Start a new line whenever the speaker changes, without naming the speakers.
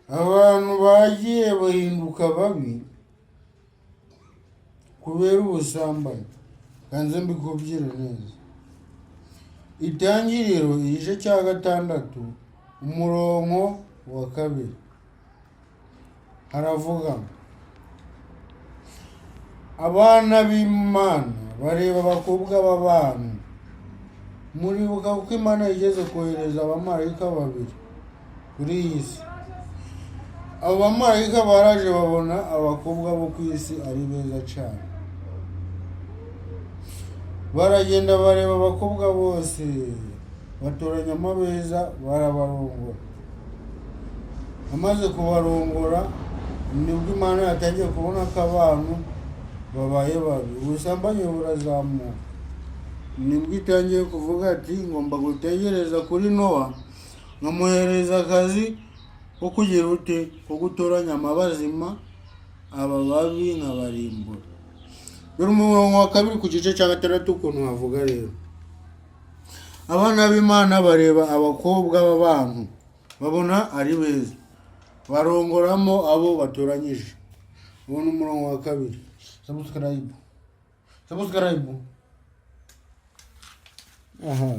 abantu bagiye bahinduka babi kubera ubusambanyi. Kanze mbikubwire neza. Itangiriro igice cya 6 umurongo wa 2 haravuga abana b'Imana bareba abakobwa b'abantu. Muribuka kuko Imana yigeze kohereza abamarayika 2 kuri iyi si. Abo bamarayika baraje babona abakobwa bo ku isi ari beza cyane. Baragenda bareba abakobwa bose, batoranya amabeza, barabarongora. Amaze kubarongora nibwo Imana yatangiye kubona ko abantu babaye babi, ubusambanyi burazamuka. Nibwo itangiye kuvuga ati ngomba gutegereza kuri Nowa nkamuhereza akazi ko kugira ute, ko gutoranya amabazima, aba babi nkabarimbura. Dore umurongo wa 2 ku gice cya 6 ukuntu havuga rero. Abana b'Imana bareba abakobwa b'abantu babona ari beza, barongoramo abo batoranyije. Ubona umurongo wa 2. Subscribe. Aha.